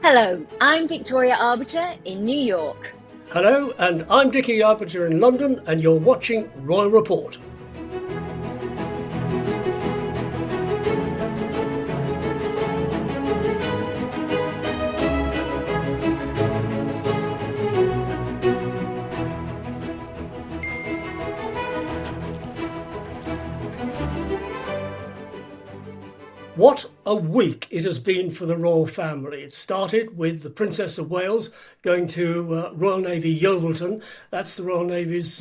Hello, I'm Victoria Arbiter in New York. Hello, and I'm Dickie Arbiter in London, and you're watching Royal Report. What a week it has been for the royal family. It started with the Princess of Wales going to Royal Navy Yeovilton. That's the Royal Navy's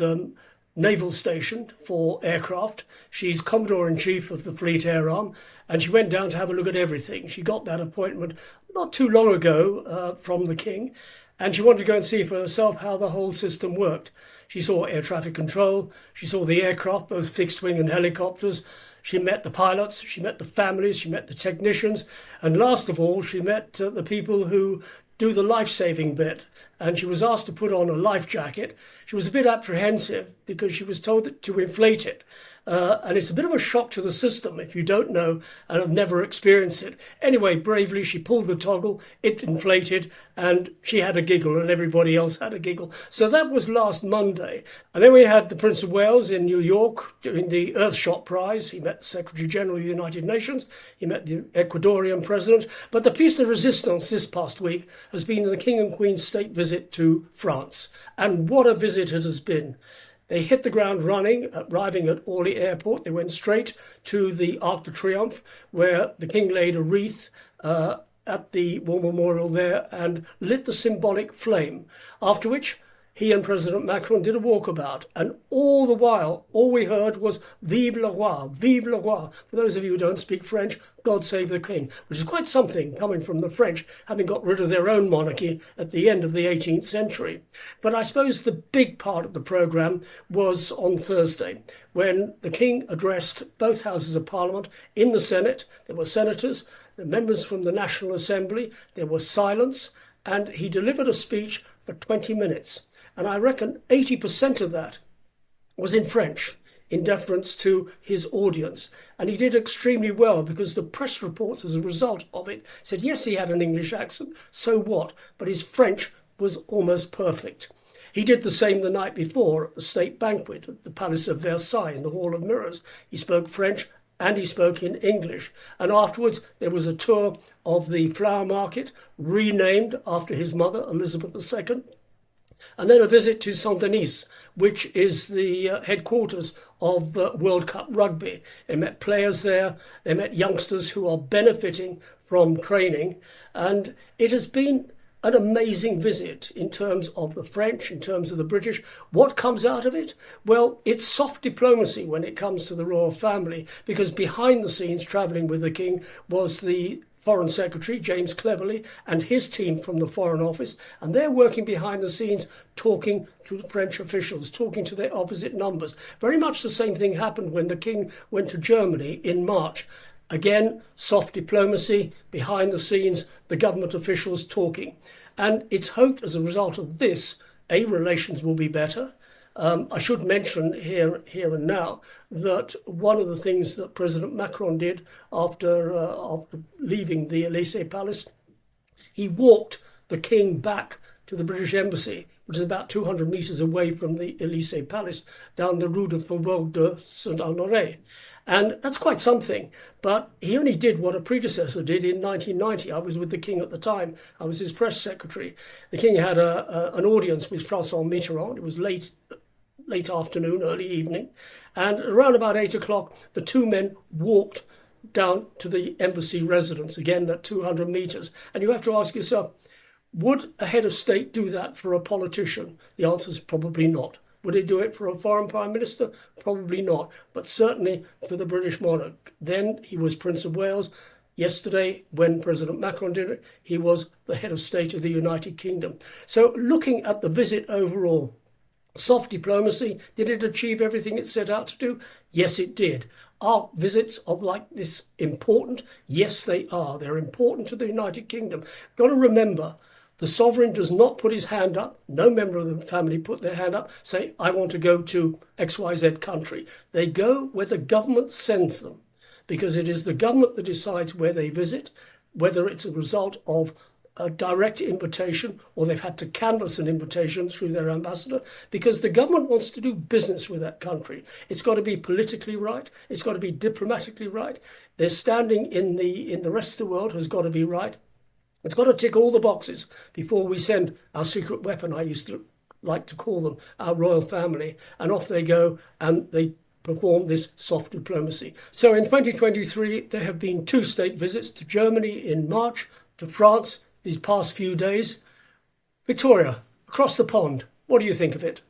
naval station for aircraft. She's Commodore-in-Chief of the Fleet Air Arm, and she went down to have a look at everything. She got that appointment not too long ago from the King, and she wanted to go and see for herself how the whole system worked. She saw air traffic control, she saw the aircraft, both fixed wing and helicopters. She met the pilots, she met the families, she met the technicians, and last of all, she met the people who do the life-saving bit. And she was asked to put on a life jacket. She was a bit apprehensive because she was told to inflate it. And it's a bit of a shock to the system if you don't know and have never experienced it. Anyway, bravely, she pulled the toggle, it inflated, and she had a giggle and everybody else had a giggle. So that was last Monday. And then we had the Prince of Wales in New York doing the Earthshot Prize. He met the Secretary General of the United Nations. He met the Ecuadorian president. But the piece de resistance this past week has been the King and Queen's state visit to France. And what a visit it has been. They hit the ground running, arriving at Orly Airport. They went straight to the Arc de Triomphe, where the King laid a wreath at the War Memorial there and lit the symbolic flame, after which he and President Macron did a walkabout. And all the while, all we heard was Vive le Roi, Vive le Roi. For those of you who don't speak French, God save the King, which is quite something coming from the French, having got rid of their own monarchy at the end of the 18th century. But I suppose the big part of the programme was on Thursday, when the King addressed both houses of Parliament. In the Senate, there were senators, the members from the National Assembly, there was silence, and he delivered a speech for 20 minutes. And I reckon 80% of that was in French, in deference to his audience. And he did extremely well because the press reports as a result of it said, yes, he had an English accent, so what? But his French was almost perfect. He did the same the night before at the state banquet at the Palace of Versailles in the Hall of Mirrors. He spoke French and he spoke in English. And afterwards, there was a tour of the flower market, renamed after his mother, Elizabeth II. And then a visit to Saint-Denis, which is the headquarters of World Cup Rugby. They met players there, they met youngsters who are benefiting from training, and it has been an amazing visit in terms of the French, in terms of the British. What comes out of it? Well, it's soft diplomacy when it comes to the royal family, because behind the scenes, travelling with the King, was the Foreign Secretary, James Cleverly, and his team from the Foreign Office, and they're working behind the scenes, talking to the French officials, talking to their opposite numbers. Very much the same thing happened when the King went to Germany in March. Again, soft diplomacy, behind the scenes, the government officials talking. And it's hoped as a result of this, relations will be better. I should mention here and now that one of the things that President Macron did after leaving the Élysée Palace, he walked the King back to the British Embassy, which is about 200 metres away from the Élysée Palace, down the Rue de Faubourg de Saint-Honoré. And that's quite something. But he only did what a predecessor did in 1990. I was with the King at the time. I was his press secretary. The King had an audience with François Mitterrand. It was late afternoon, early evening. And around about 8 o'clock, the two men walked down to the embassy residence, again, that 200 metres. And you have to ask yourself, would a head of state do that for a politician? The answer is probably not. Would he do it for a foreign prime minister? Probably not. But certainly for the British monarch. Then he was Prince of Wales. Yesterday, when President Macron did it, he was the head of state of the United Kingdom. So looking at the visit overall, soft diplomacy, did it achieve everything it set out to do? Yes, it did. Are visits of like this important? Yes, they are. They're important to the United Kingdom. Got to remember, the sovereign does not put his hand up. No member of the family put their hand up, say, I want to go to XYZ country. They go where the government sends them, because it is the government that decides where they visit, whether it's a result of a direct invitation, or they've had to canvass an invitation through their ambassador, because the government wants to do business with that country. It's got to be politically right. It's got to be diplomatically right. Their standing in the rest of the world has got to be right. It's got to tick all the boxes before we send our secret weapon, I used to like to call them, our royal family, and off they go and they perform this soft diplomacy. So in 2023, there have been 2 state visits to Germany in March, to France these past few days. Victoria, across the pond, what do you think of it?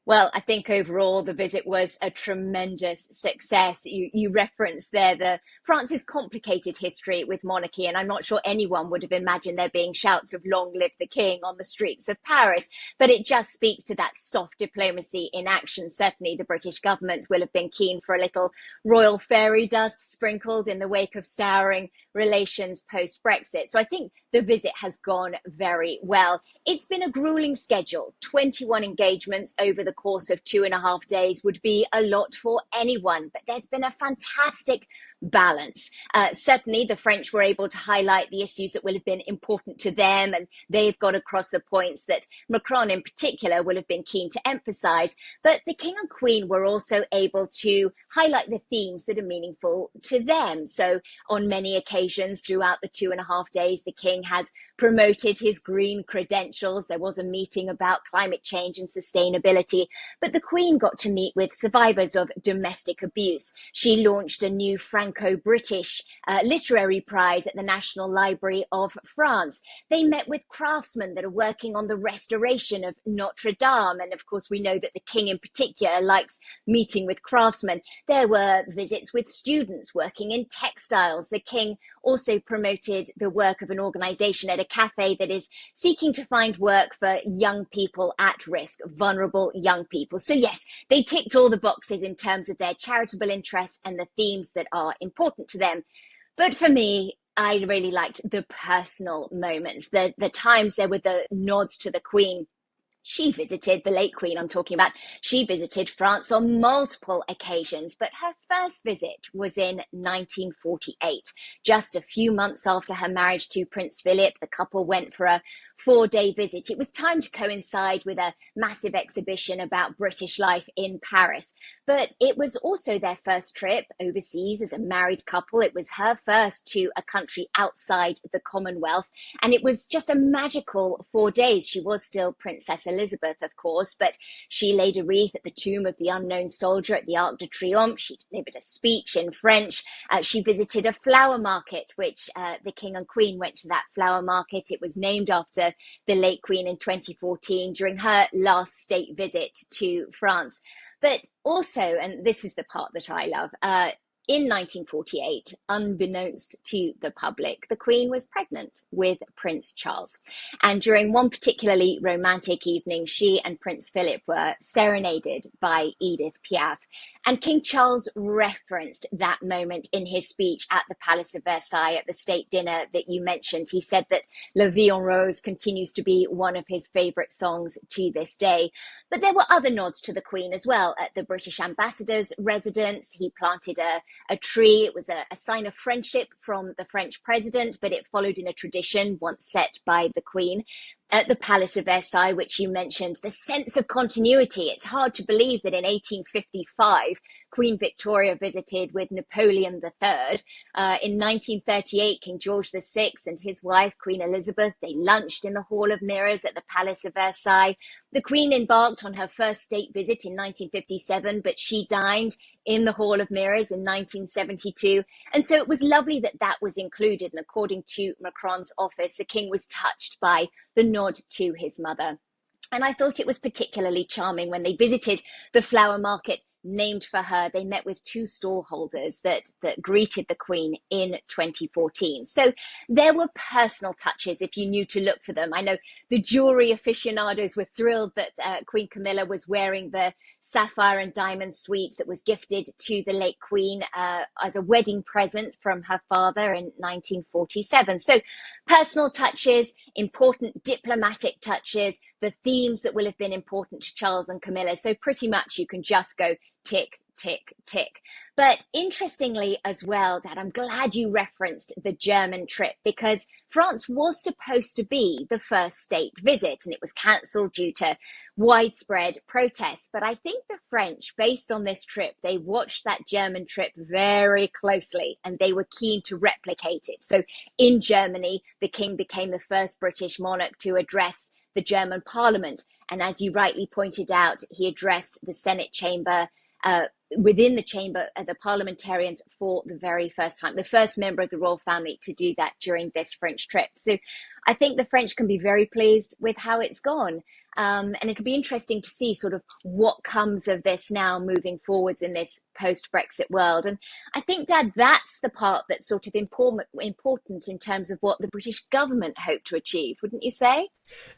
Well, I think overall the visit was a tremendous success. You referenced there France's complicated history with monarchy, and I'm not sure anyone would have imagined there being shouts of "Long live the King" on the streets of Paris. But it just speaks to that soft diplomacy in action. Certainly the British government will have been keen for a little royal fairy dust sprinkled in the wake of souring relations post-Brexit. So I think the visit has gone very well. It's been a grueling schedule. 21 engagements over the course of 2.5 days would be a lot for anyone, but there's been a fantastic balance. Certainly the French were able to highlight the issues that will have been important to them, and they've got across the points that Macron in particular will have been keen to emphasize. But the King and Queen were also able to highlight the themes that are meaningful to them. So on many occasions throughout the 2.5 days, the King has promoted his green credentials. There was a meeting about climate change and sustainability, but the Queen got to meet with survivors of domestic abuse. She launched a new Franco-British literary prize at the National Library of France. They met with craftsmen that are working on the restoration of Notre Dame. And of course, we know that the King in particular likes meeting with craftsmen. There were visits with students working in textiles. The King also promoted the work of an organization at a cafe that is seeking to find work for young people at risk, vulnerable young people. So yes, they ticked all the boxes in terms of their charitable interests and the themes that are important to them. But for me, I really liked the personal moments, the times there were the nods to the Queen. She visited, the late Queen I'm talking about, she visited France on multiple occasions, but her first visit was in 1948. Just a few months after her marriage to Prince Philip, the couple went for a 4-day visit. It was timed to coincide with a massive exhibition about British life in Paris, but it was also their first trip overseas as a married couple. It was her first to a country outside the Commonwealth, and it was just a magical 4 days. She was still Princess Elizabeth, of course, but she laid a wreath at the tomb of the unknown soldier at the Arc de Triomphe. She delivered a speech in French. She visited a flower market, which the King and Queen went to that flower market. It was named after the late Queen in 2014 during her last state visit to France. But also, and this is the part that I love, in 1948, unbeknownst to the public, the Queen was pregnant with Prince Charles. And during one particularly romantic evening, she and Prince Philip were serenaded by Edith Piaf. And King Charles referenced that moment in his speech at the Palace of Versailles at the state dinner that you mentioned. He said that La Vie en Rose continues to be one of his favourite songs to this day. But there were other nods to the Queen as well. At the British ambassador's residence, he planted a tree. It was a sign of friendship from the French president, but it followed in a tradition once set by the Queen. At the Palace of Versailles, which you mentioned, the sense of continuity. It's hard to believe that in 1855, Queen Victoria visited with Napoleon III. In 1938, King George VI and his wife, Queen Elizabeth, they lunched in the Hall of Mirrors at the Palace of Versailles. The Queen embarked on her first state visit in 1957, but she dined in the Hall of Mirrors in 1972. And so it was lovely that that was included. And according to Macron's office, the King was touched by the nod to his mother. And I thought it was particularly charming when they visited the flower market named for her. They met with 2 stallholders that greeted the Queen in 2014. So there were personal touches if you knew to look for them. I know the jewelry aficionados were thrilled that Queen Camilla was wearing the sapphire and diamond suite that was gifted to the late Queen as a wedding present from her father in 1947. So personal touches, important diplomatic touches, the themes that will have been important to Charles and Camilla. So pretty much you can just go tick, tick, tick. But interestingly as well, Dad, I'm glad you referenced the German trip because France was supposed to be the first state visit and it was cancelled due to widespread protests. But I think the French, based on this trip, they watched that German trip very closely and they were keen to replicate it. So in Germany, the king became the first British monarch to address the German parliament. And as you rightly pointed out, he addressed the Senate chamber within the chamber, the parliamentarians for the very first time, the first member of the royal family to do that during this French trip. So I think the French can be very pleased with how it's gone. And it'll be interesting to see sort of what comes of this now moving forwards in this post-Brexit world. And I think, Dad, that's the part that's sort of important in terms of what the British government hope to achieve, wouldn't you say?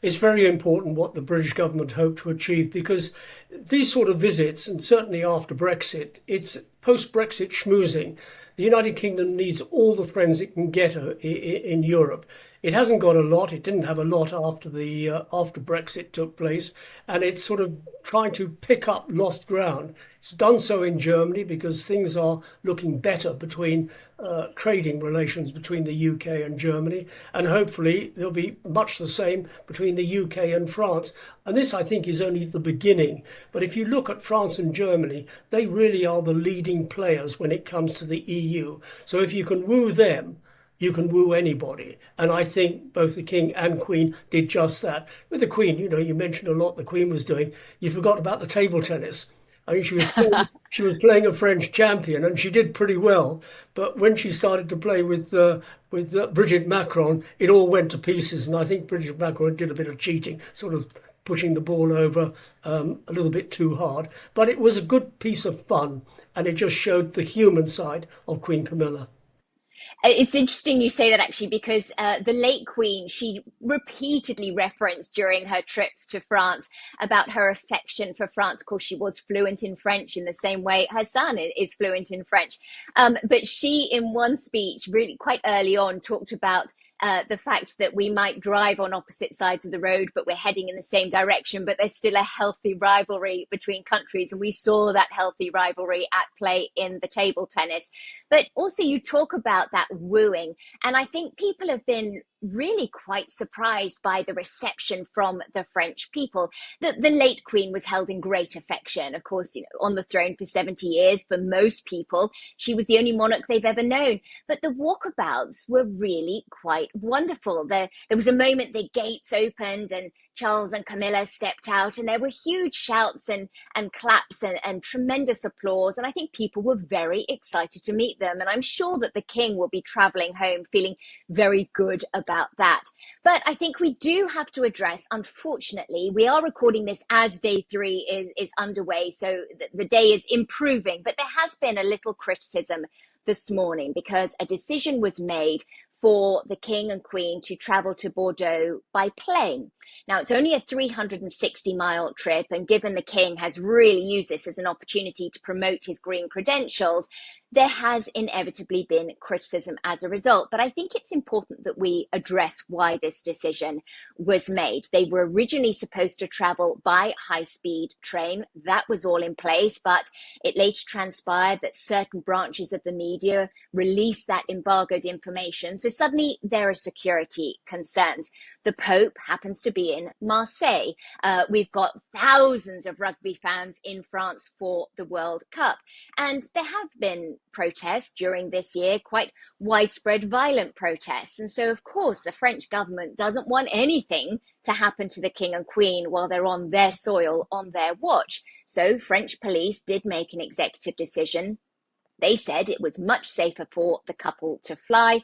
It's very important what the British government hope to achieve because these sort of visits, and certainly after Brexit, it's post-Brexit schmoozing. The United Kingdom needs all the friends it can get in Europe. It hasn't got a lot. It didn't have a lot after Brexit took place, and it's sort of trying to pick up lost ground. It's done so in Germany because things are looking better between trading relations between the UK and Germany, and hopefully there'll be much the same between the UK and France. And this, I think, is only the beginning. But if you look at France and Germany, they really are the leading players when it comes to the EU. So if you can woo them, you can woo anybody. And I think both the King and Queen did just that. With the Queen, you mentioned a lot the Queen was doing. You forgot about the table tennis. I mean, she was playing a French champion and she did pretty well. But when she started to play with Brigitte Macron, it all went to pieces. And I think Brigitte Macron did a bit of cheating, sort of pushing the ball over a little bit too hard. But it was a good piece of fun and it just showed the human side of Queen Camilla. It's interesting you say that actually, because the late Queen, she repeatedly referenced during her trips to France about her affection for France. Of course, she was fluent in French in the same way her son is fluent in French. But she, in one speech, really quite early on, talked about the fact that we might drive on opposite sides of the road, but we're heading in the same direction, but there's still a healthy rivalry between countries. And we saw that healthy rivalry at play in the table tennis. But also you talk about that wooing. And I think people have been really quite surprised by the reception from the French people. The late Queen was held in great affection, of course, on the throne for 70 years. For most people, she was the only monarch they've ever known. But the walkabouts were really quite wonderful. There was a moment the gates opened and Charles and Camilla stepped out and there were huge shouts and claps and tremendous applause. And I think people were very excited to meet them. And I'm sure that the King will be traveling home feeling very good about that. But I think we do have to address, unfortunately, we are recording this as day 3 is underway. So the day is improving, but there has been a little criticism this morning because a decision was made for the King and Queen to travel to Bordeaux by plane. Now, it's only a 360-mile trip, and given the King has really used this as an opportunity to promote his green credentials, there has inevitably been criticism as a result. But I think it's important that we address why this decision was made. They were originally supposed to travel by high-speed train. That was all in place, but it later transpired that certain branches of the media released that embargoed information. So suddenly there are security concerns. The Pope happens to be in Marseille. We've got thousands of rugby fans in France for the World Cup. And there have been protests during this year, quite widespread violent protests. And so, of course, the French government doesn't want anything to happen to the King and Queen while they're on their soil, on their watch. So French police did make an executive decision. They said it was much safer for the couple to fly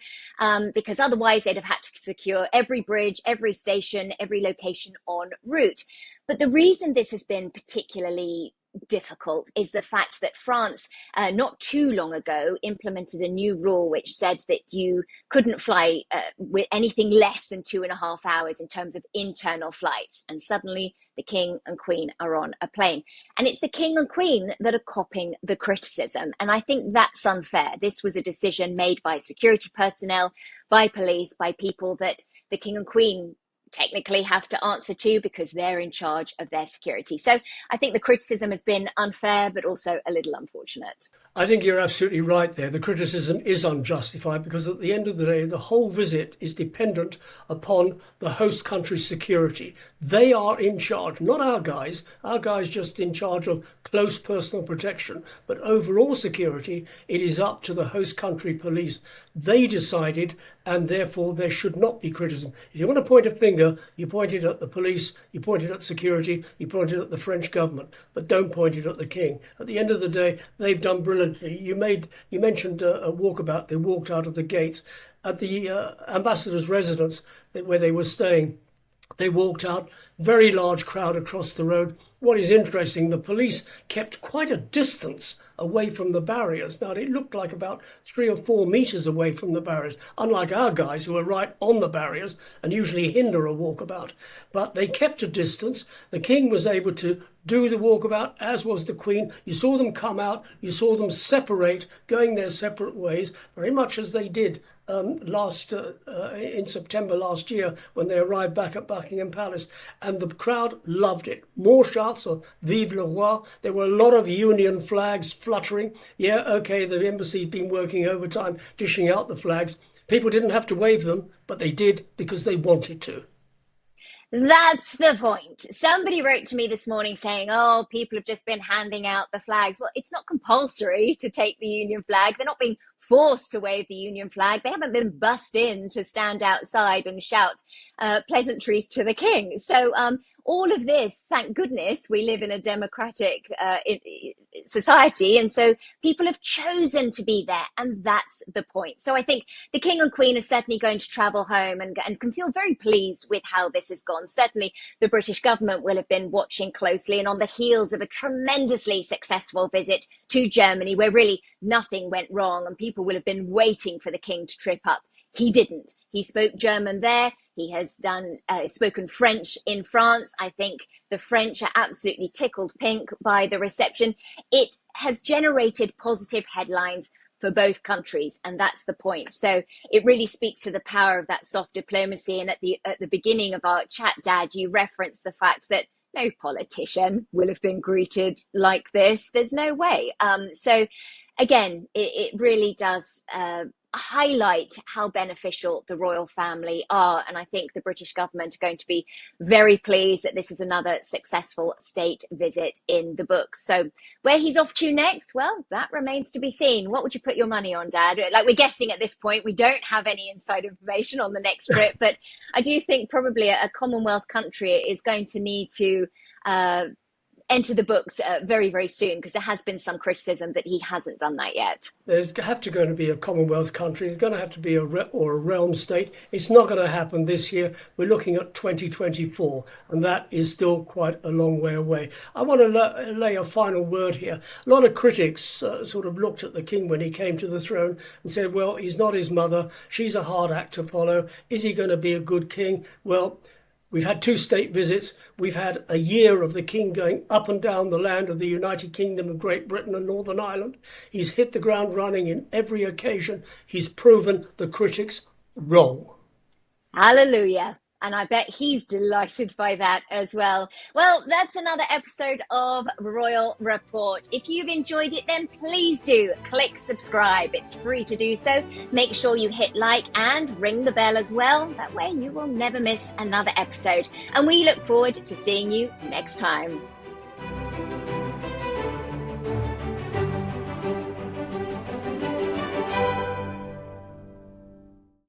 because otherwise they'd have had to secure every bridge, every station, every location en route. But the reason this has been particularly difficult is the fact that France, not too long ago, implemented a new rule which said that you couldn't fly with anything less than 2.5 hours in terms of internal flights. And suddenly the King and Queen are on a plane. And it's the King and Queen that are copping the criticism. And I think that's unfair. This was a decision made by security personnel, by police, by people that the King and Queen technically have to answer to because they're in charge of their security. So I think the criticism has been unfair, but also a little unfortunate. I think you're absolutely right there. The criticism is unjustified because at the end of the day, the whole visit is dependent upon the host country's security. They are in charge, not our guys. Our guys just in charge of close personal protection. But overall security, it is up to the host country police. They decided, and therefore there should not be criticism. If you want to point a finger, you point it at the police, you point it at security, you point it at the French government, but don't point it at the king. At the end of the day, they've done brilliantly. You mentioned a walkabout. They walked out of the gates at the ambassador's residence where they were staying. They walked out, very large crowd across the road. What is interesting, the police kept quite a distance away from the barriers. Now, it looked like about 3 or 4 meters away from the barriers, unlike our guys who are right on the barriers and usually hinder a walkabout. But they kept a distance. The king was able to do the walkabout, as was the Queen. You saw them come out, you saw them separate, going their separate ways, very much as they did in September last year when they arrived back at Buckingham Palace. And the crowd loved it. More shouts of Vive le Roi. There were a lot of Union flags fluttering. Yeah, okay, the embassy's been working overtime, dishing out the flags. People didn't have to wave them, but they did because they wanted to. That's the point. Somebody wrote to me this morning saying, oh, people have just been handing out the flags. Well, it's not compulsory to take the Union flag. They're not being forced to wave the Union flag. They haven't been bussed in to stand outside and shout pleasantries to the king. So all of this, thank goodness, we live in a democratic society. And so people have chosen to be there. And that's the point. So I think the king and queen are certainly going to travel home and can feel very pleased with how this has gone. Certainly the British government will have been watching closely and on the heels of a tremendously successful visit to Germany, where really nothing went wrong and people will have been waiting for the king to trip up. He didn't. He spoke German there. He has spoken French in France. I think the French are absolutely tickled pink by the reception. It has generated positive headlines for both countries, and that's the point. So it really speaks to the power of that soft diplomacy. And at the beginning of our chat, Dad, you referenced the fact that no politician will have been greeted like this. There's no way. So again, it really does highlight how beneficial the royal family are. And I think the British government are going to be very pleased that this is another successful state visit in the books. So where he's off to next, well, that remains to be seen. What would you put your money on, Dad? Like, we're guessing at this point, we don't have any inside information on the next trip, but I do think probably a Commonwealth country is going to need to enter the books very, very soon, because there has been some criticism that he hasn't done that yet. There's going to be a Commonwealth country. It's going to have to be a realm state. It's not going to happen this year. We're looking at 2024, and that is still quite a long way away. I want to lay a final word here. A lot of critics sort of looked at the king when he came to the throne and said, well, he's not his mother. She's a hard act to follow. Is he going to be a good king? Well, we've had 2 state visits. We've had a year of the king going up and down the land of the United Kingdom of Great Britain and Northern Ireland. He's hit the ground running in every occasion. He's proven the critics wrong. Hallelujah. And I bet he's delighted by that as well. Well, that's another episode of Royal Report. If you've enjoyed it, then please do click subscribe. It's free to do so. Make sure you hit like and ring the bell as well. That way you will never miss another episode. And we look forward to seeing you next time.